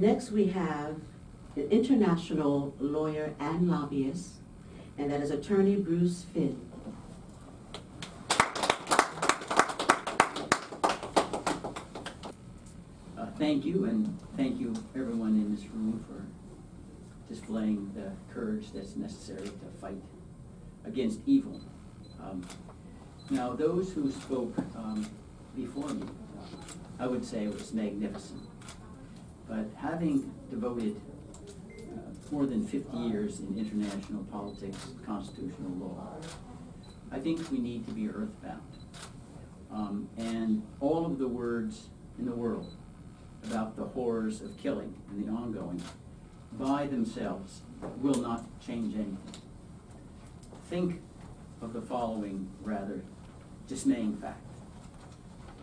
Next we have an international lawyer and lobbyist, and that is attorney Bruce FEIN. Thank you, and thank you everyone in this room for displaying the courage that's necessary to fight against evil. Now, those who spoke before me, I would say it was magnificent. But having devoted more than 50 years in international politics, constitutional law, I think we need to be earthbound. And all of the words in the world about the horrors of killing and the ongoing by themselves will not change anything. Think of the following rather dismaying fact.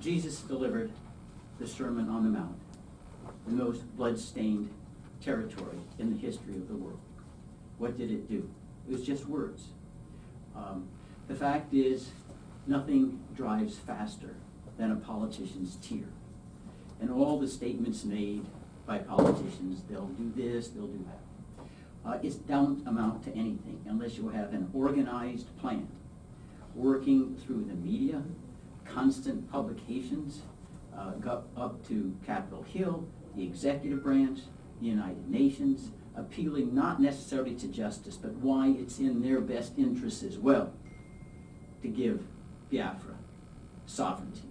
Jesus delivered the Sermon on the Mount, the most blood-stained territory in the history of the world. What did it do? It was just words. The fact is, nothing drives faster than a politician's tear. And all the statements made by politicians, they'll do this, they'll do that. It don't amount to anything unless you have an organized plan, working through the media, constant publications, up to Capitol Hill, the executive branch, the United Nations, appealing not necessarily to justice, but why it's in their best interests as well to give Biafra sovereignty.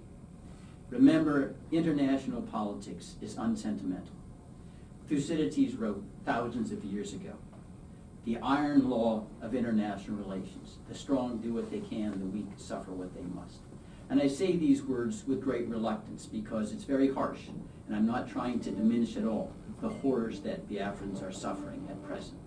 Remember, international politics is unsentimental. Thucydides wrote thousands of years ago, the iron law of international relations. The strong do what they can, the weak suffer what they must. And I say these words with great reluctance because it's very harsh, and I'm not trying to diminish at all the horrors that Biafrans are suffering at present.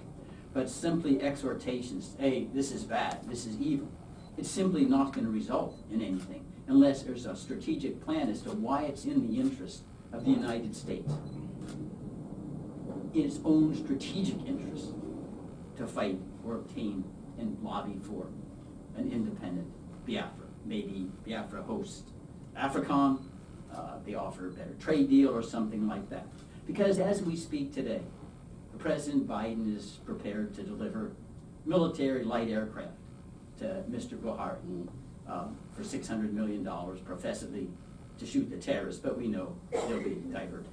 But simply exhortations, hey, this is bad, this is evil. It's simply not going to result in anything unless there's a strategic plan as to why it's in the interest of the United States, in its own strategic interest, to fight or obtain and lobby for an independent Biafra. Maybe Biafra hosts AFRICOM, they offer a better trade deal or something like that. Because as we speak today, President Biden is prepared to deliver military light aircraft to Mr. Buhari for $600 million, professedly to shoot the terrorists, but we know they'll be diverted.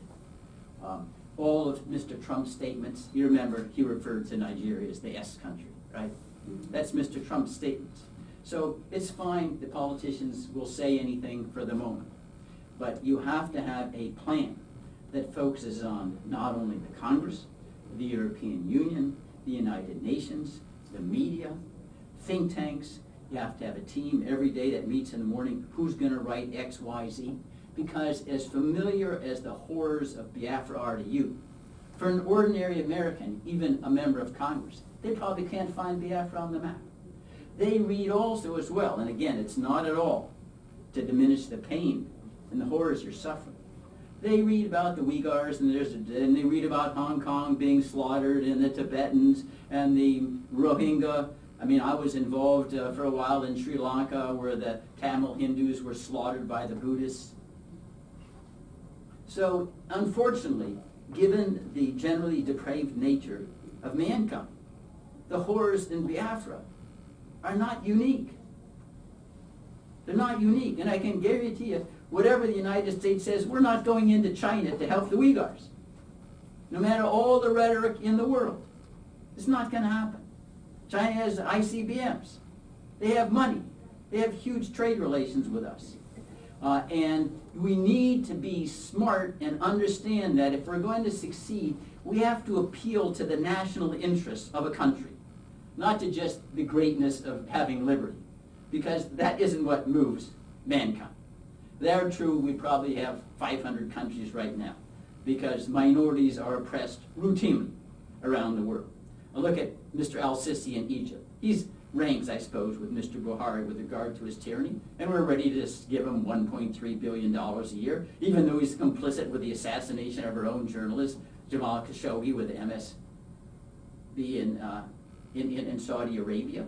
All of Mr. Trump's statements, you remember he referred to Nigeria as the S country, right? That's Mr. Trump's statements. So it's fine that politicians will say anything for the moment, but you have to have a plan that focuses on not only the Congress, the European Union, the United Nations, the media, think tanks. You have to have a team every day that meets in the morning. Who's going to write X, Y, Z? Because as familiar as the horrors of Biafra are to you, for an ordinary American, even a member of Congress, they probably can't find Biafra on the map. They read also as well, and again, it's not at all to diminish the pain and the horrors you're suffering. They read about the Uyghurs, and they read about Hong Kong being slaughtered, and the Tibetans, and the Rohingya. I mean, I was involved for a while in Sri Lanka where the Tamil Hindus were slaughtered by the Buddhists. So, unfortunately, given the generally depraved nature of mankind, the horrors in Biafra are not unique. They're not unique, and I can guarantee you, whatever the United States says, we're not going into China to help the Uyghurs. No matter all the rhetoric in the world, it's not going to happen. China has ICBMs. They have money. They have huge trade relations with us. And we need to be smart and understand that if we're going to succeed, we have to appeal to the national interests of a country, not to just the greatness of having liberty, because that isn't what moves mankind. They're true, we probably have 500 countries right now, because minorities are oppressed routinely around the world. Now look at Mr. al-Sisi in Egypt. He's ranks, I suppose, with Mr. Buhari with regard to his tyranny, and we're ready to give him $1.3 billion a year, even though he's complicit with the assassination of our own journalist, Jamal Khashoggi, with the MSB in Saudi Arabia.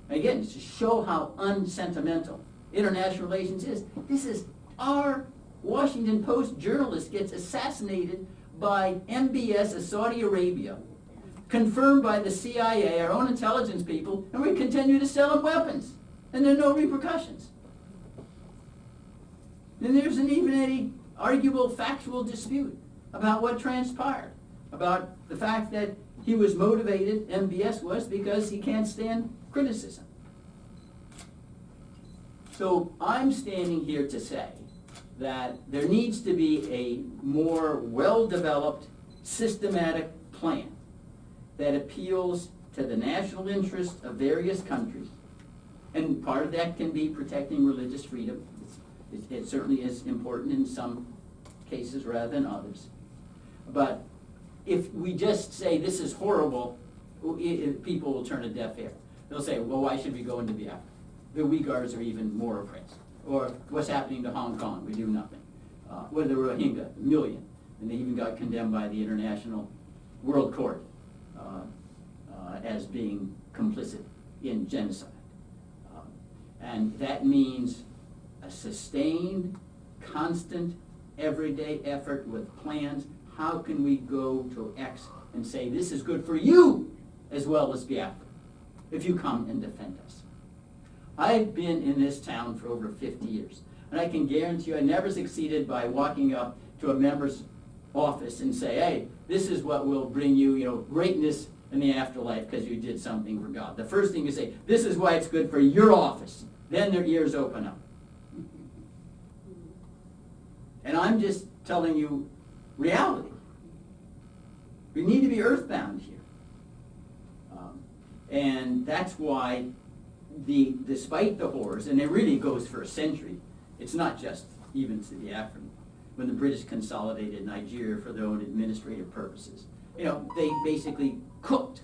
Again, to show how unsentimental international relations is. This is our Washington Post journalist gets assassinated by MBS of Saudi Arabia, confirmed by the CIA, our own intelligence people, and we continue to sell them weapons, and there are no repercussions. And there isn't even any arguable factual dispute about what transpired, about the fact that he was motivated, MBS was, because he can't stand criticism. So I'm standing here to say that there needs to be a more well-developed, systematic plan that appeals to the national interest of various countries. And part of that can be protecting religious freedom. It certainly is important in some cases rather than others. But if we just say this is horrible, people will turn a deaf ear. They'll say, well, why should we go into Biafra? The Uyghurs are even more oppressed. Or what's happening to Hong Kong? We do nothing. What are the Rohingya? 1 million. And they even got condemned by the International World Court as being complicit in genocide. And that means a sustained, constant, everyday effort with plans. How can we go to X and say this is good for you as well as Biafra if you come and defend us? I've been in this town for over 50 years, and I can guarantee you I never succeeded by walking up to a member's office and say, hey, this is what will bring you, greatness in the afterlife because you did something for God. The first thing you say, this is why it's good for your office. Then their ears open up. And I'm just telling you reality. We need to be earthbound here. And that's why, despite the horrors, and it really goes for a century, it's not just even to the Biafran. When the British consolidated Nigeria for their own administrative purposes, they basically cooked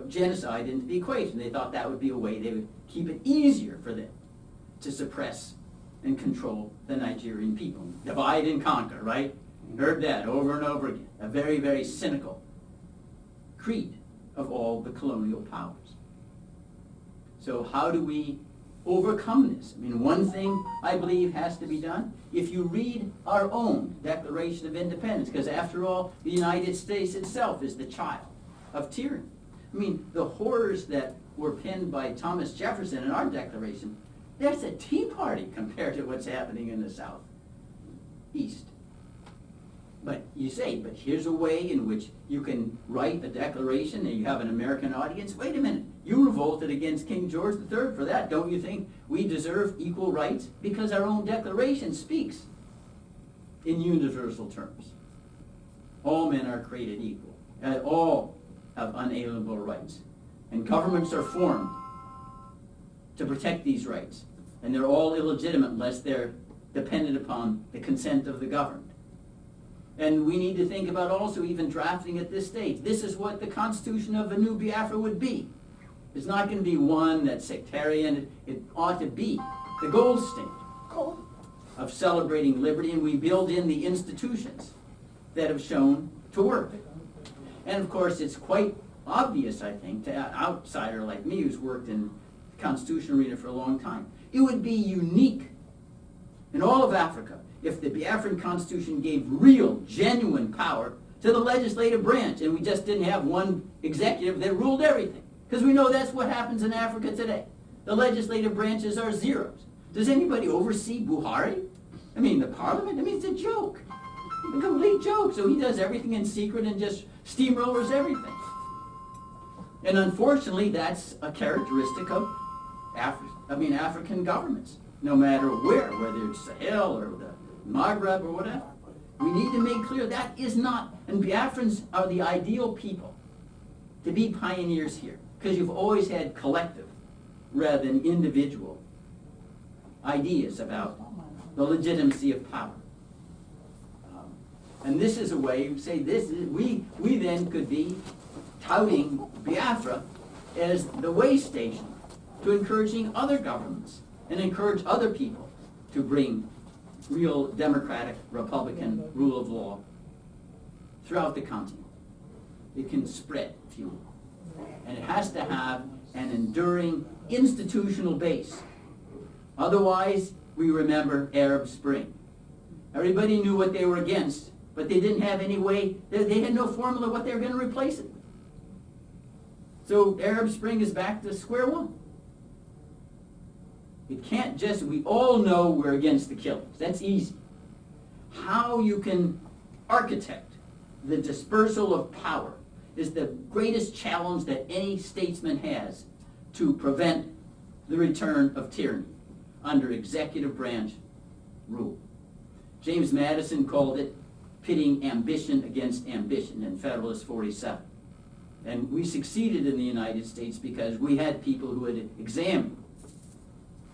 genocide into the equation. They thought that would be a way they would keep it easier for them to suppress and control the Nigerian people. Divide and conquer, right? Heard that over and over again. A very, very cynical creed of all the colonial powers. So how do we overcome this? One thing I believe has to be done. If you read our own Declaration of Independence, because after all, the United States itself is the child of tyranny. The horrors that were penned by Thomas Jefferson in our Declaration, that's a tea party compared to what's happening in the Southeast. But you say, but here's a way in which you can write a declaration and you have an American audience. Wait a minute, you revolted against King George III for that. Don't you think we deserve equal rights? Because our own Declaration speaks in universal terms. All men are created equal. And all have unalienable rights. And governments are formed to protect these rights. And they're all illegitimate unless they're dependent upon the consent of the governed. And we need to think about also even drafting at this stage. This is what the constitution of a new Biafra would be. It's not going to be one that's sectarian. It ought to be the gold standard of celebrating liberty, and we build in the institutions that have shown to work. And of course, it's quite obvious, I think, to an outsider like me who's worked in the constitutional arena for a long time. It would be unique in all of Africa if the Biafran Constitution gave real, genuine power to the legislative branch, and we just didn't have one executive that ruled everything. Because we know that's what happens in Africa today. The legislative branches are zeros. Does anybody oversee Buhari? The parliament? It's a joke. A complete joke. So he does everything in secret and just steamrollers everything. And unfortunately, that's a characteristic of African governments, no matter where, whether it's Sahel or the Maghreb or whatever. We need to make clear that is not, and Biafrans are the ideal people to be pioneers here, because you've always had collective rather than individual ideas about the legitimacy of power. And this is a way you say we then could be touting Biafra as the way station to encouraging other governments and encourage other people to bring real democratic, republican rule of law throughout the continent. It can spread, if you will. And it has to have an enduring institutional base. Otherwise, we remember Arab Spring. Everybody knew what they were against, but they didn't have any way, they had no formula what they were going to replace it with. So Arab Spring is back to square one. It can't just, we all know we're against the killings. That's easy. How you can architect the dispersal of power is the greatest challenge that any statesman has to prevent the return of tyranny under executive branch rule. James Madison called it pitting ambition against ambition in Federalist 47. And we succeeded in the United States because we had people who had examined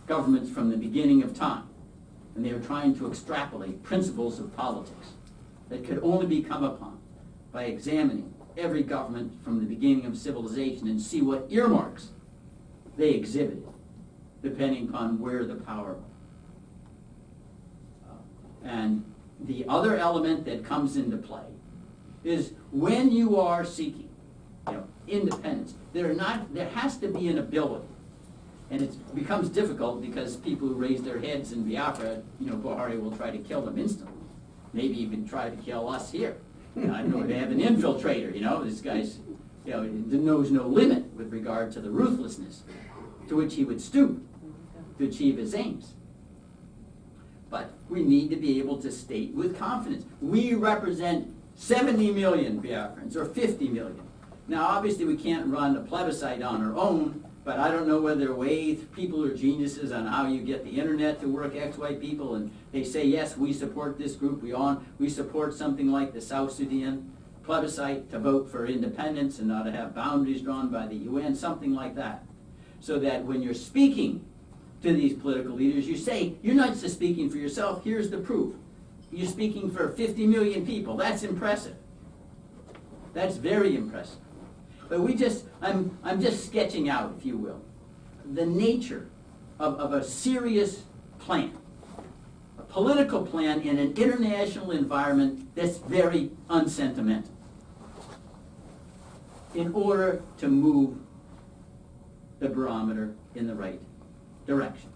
governments from the beginning of time. And they were trying to extrapolate principles of politics that could only be come upon by examining every government from the beginning of civilization and see what earmarks they exhibited, depending upon where the power was. And the other element that comes into play is when you are seeking, independence, there has to be an ability. And it becomes difficult because people who raise their heads in Biafra, Buhari will try to kill them instantly. Maybe even try to kill us here. I know they have an infiltrator, this guy's, knows no limit with regard to the ruthlessness to which he would stoop to achieve his aims. But we need to be able to state with confidence, we represent 70 million Biafrans or 50 million. Now obviously we can't run a plebiscite on our own, but I don't know whether there are ways, people are geniuses on how you get the internet to work X, Y people, and they say, yes, we support this group, we support something like the South Sudan plebiscite to vote for independence and not to have boundaries drawn by the UN, something like that. So that when you're speaking to these political leaders, you say, you're not just speaking for yourself, here's the proof. You're speaking for 50 million people, that's impressive. That's very impressive. But I'm just sketching out, if you will, the nature of a serious plan, a political plan in an international environment that's very unsentimental, in order to move the barometer in the right direction.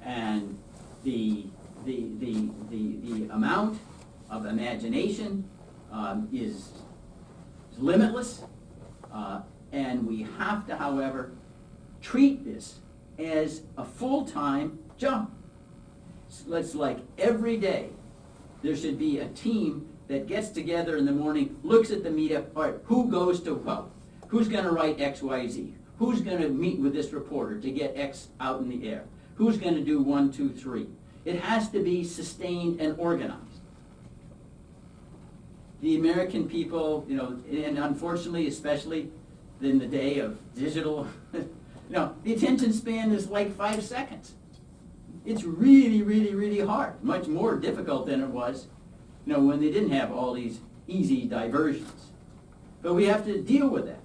And the amount of imagination is limitless, and we have to, however, treat this as a full-time job. So it's like every day there should be a team that gets together in the morning, looks at the meetup, all right, who goes to what? Who's going to write X, Y, Z? Who's going to meet with this reporter to get X out in the air? Who's going to do 1, 2, 3? It has to be sustained and organized. The American people, and unfortunately, especially in the day of digital, the attention span is like 5 seconds. It's really, really, really hard. Much more difficult than it was, when they didn't have all these easy diversions. But we have to deal with that.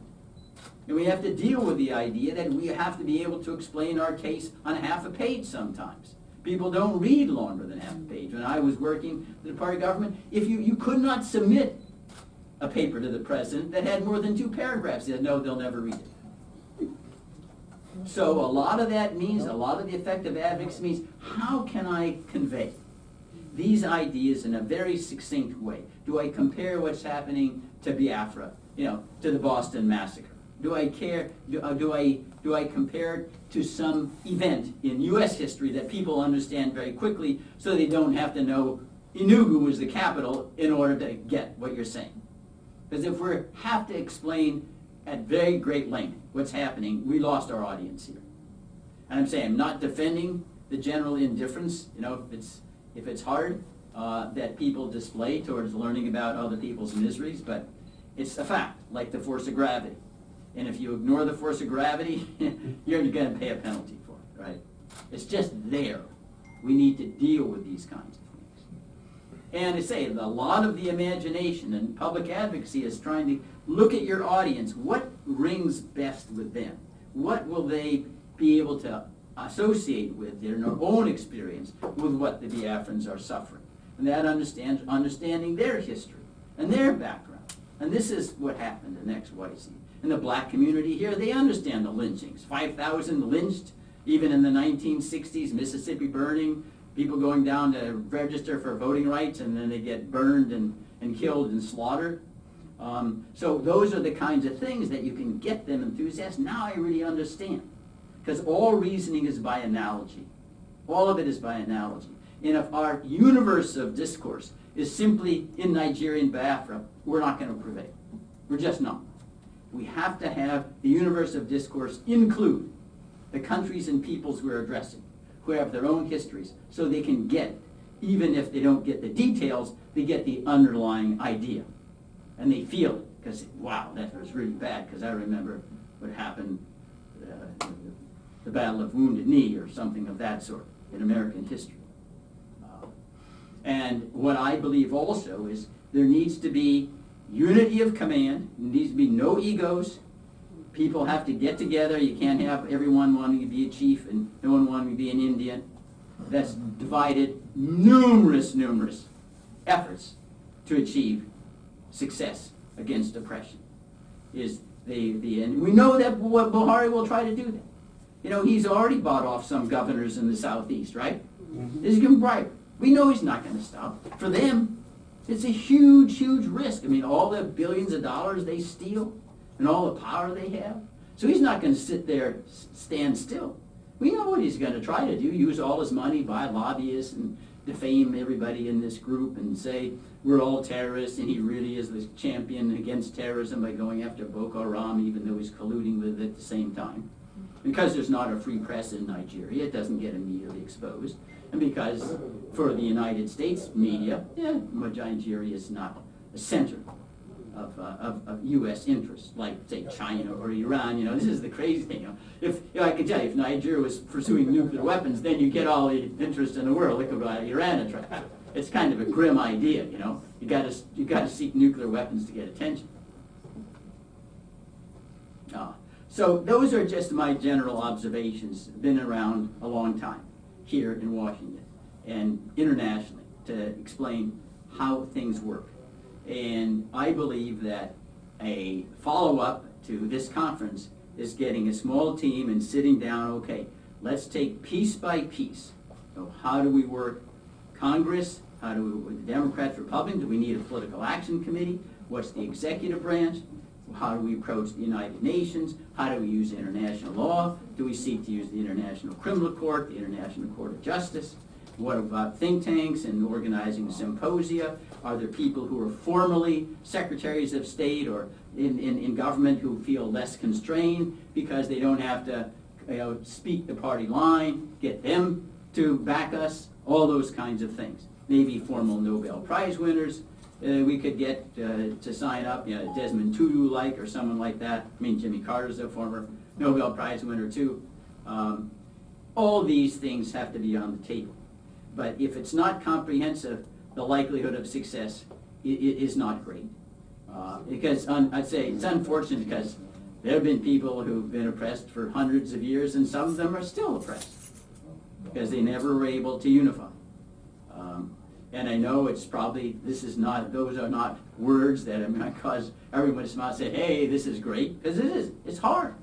And we have to deal with the idea that we have to be able to explain our case on half a page sometimes. People don't read longer than half a page. When I was working for the party government, if you could not submit a paper to the president that had more than 2 paragraphs, he said, no, they'll never read it. So a lot of that means, a lot of the effective advocacy means, how can I convey these ideas in a very succinct way? Do I compare what's happening to Biafra, to the Boston Massacre? Do I compare it to some event in U.S. history that people understand very quickly so they don't have to know Enugu was the capital in order to get what you're saying? Because if we have to explain at very great length what's happening, we lost our audience here. And I'm saying, I'm not defending the general indifference, if it's hard that people display towards learning about other people's miseries, but it's a fact, like the force of gravity. And if you ignore the force of gravity, you're going to pay a penalty for it, right? It's just there. We need to deal with these kinds of things. And I say, a lot of the imagination and public advocacy is trying to look at your audience. What rings best with them? What will they be able to associate with in their own experience with what the Biafrans are suffering? And that understanding their history and their background. And this is what happened in XYZ. In the black community here, they understand the lynchings. 5,000 lynched, even in the 1960s, Mississippi burning, people going down to register for voting rights and then they get burned and killed and slaughtered. So those are the kinds of things that you can get them enthusiastic. Now I really understand. Because all reasoning is by analogy. All of it is by analogy. And if our universe of discourse is simply in Nigeria and Biafra, we're not going to prevail. We're just not. We have to have the universe of discourse include the countries and peoples we're addressing, who have their own histories, so they can get it. Even if they don't get the details, they get the underlying idea. And they feel it, because, wow, that was really bad, because I remember what happened, the Battle of Wounded Knee, or something of that sort, in American history. And what I believe also is there needs to be unity of command. There needs to be no egos. People have to get together. You can't have everyone wanting to be a chief and no one wanting to be an Indian. That's divided numerous efforts to achieve success against oppression. And we know that Buhari will try to do that. You know, he's already bought off some governors in the southeast, right? He's given bribery. We know he's not going to stop. For them, it's a huge risk. I mean, all the billions of dollars they steal and all the power they have. So he's not going to sit there, stand still. We know what he's going to try to do, use all his money, buy lobbyists and defame everybody in this group and say we're all terrorists, and he really is the champion against terrorism by going after Boko Haram, even though he's colluding with it at the same time. Because there's not a free press in Nigeria, it doesn't get immediately exposed. And because for the United States media, Nigeria is not a center of U.S. interests, like, say, China or Iran. You know, this is the crazy thing. You know, if I can tell you, if Nigeria was pursuing nuclear weapons, then you get all the interest in the world. Look at Iran attract. It's kind of a grim idea. You know, you got to seek nuclear weapons to get attention. So those are just my general observations. Been around a long time here in Washington and internationally to explain how things work. And I believe that a follow-up to this conference is getting a small team and sitting down, okay, let's take piece by piece. So how do we work Congress? How do we with the Democrats, Republicans? Do we need a political action committee? What's the executive branch? How do we approach the United Nations? How do we use international law? Do we seek to use the International Criminal Court, the International Court of Justice? What about think tanks and organizing symposia? Are there people who are formerly secretaries of state or in government who feel less constrained because they don't have to speak the party line, get them to back us? All those kinds of things. Maybe formal Nobel Prize winners we could get to sign up, Desmond Tutu-like or someone like that. I mean, Jimmy Carter's a former Nobel Prize winner too. All these things have to be on the table. But if it's not comprehensive, the likelihood of success is not great. Because I'd say it's unfortunate because there have been people who've been oppressed for hundreds of years, and some of them are still oppressed because they never were able to unify. And I know it's probably, those are not words that I'm going to cause everyone to smile and say, hey, this is great, because it is. It's hard.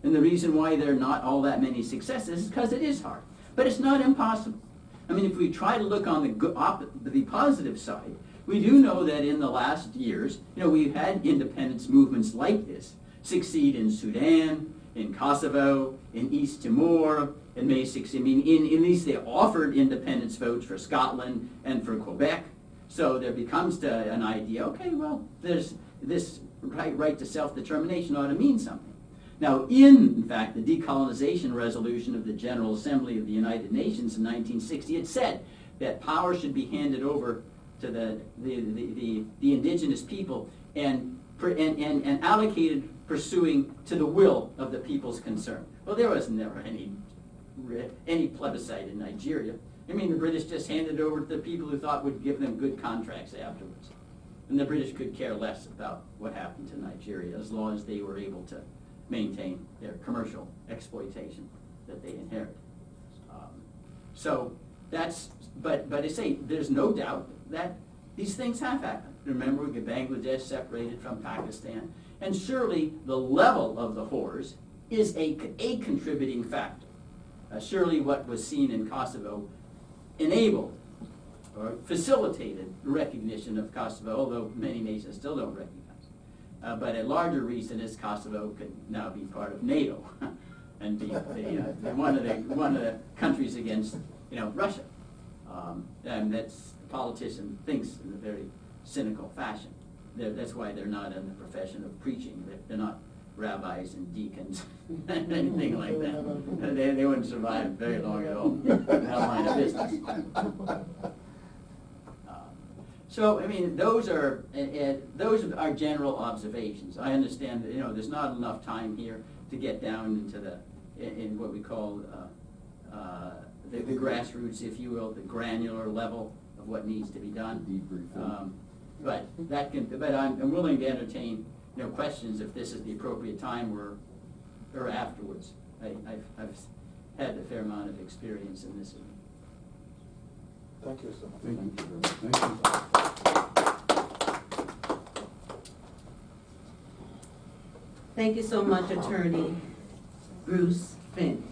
And the reason why there are not all that many successes is because it is hard. But it's not impossible. I mean, if we try to look on the positive side, we do know that in the last years, we've had independence movements like this succeed in Sudan, in Kosovo, in East Timor, and may succeed. I mean, in these they offered independence votes for Scotland and for Quebec. So there becomes an idea, okay, well, there's this right to self-determination ought to mean something. Now, in fact, the decolonization resolution of the General Assembly of the United Nations in 1960, it said that power should be handed over to the indigenous people and allocated pursuing to the will of the peoples concerned. Well, there was never any plebiscite in Nigeria. I mean, the British just handed it over to the people who thought would give them good contracts afterwards. And the British could care less about what happened to Nigeria as long as they were able to maintain their commercial exploitation that they inherited. But I say, there's no doubt that these things have happened. Remember, Bangladesh separated from Pakistan, and surely the level of the horrors is a contributing factor. Surely what was seen in Kosovo enabled or facilitated recognition of Kosovo, although many nations still don't recognize it. But a larger reason is Kosovo could now be part of NATO and be one of the countries against Russia. And that's the politician thinks in a very cynical fashion. That's why they're not in the profession of preaching. They're not rabbis and deacons and anything like that. They wouldn't survive very long at all in that line of business. So, I mean, those are general observations. I understand that there's not enough time here to get down into in what we call the grassroots, if you will, the granular level of what needs to be done. But I'm willing to entertain questions if this is the appropriate time or afterwards. I've had a fair amount of experience in this. Thank you, sir. Thank you. Thank you. Thank you so much, Attorney Bruce FEIN.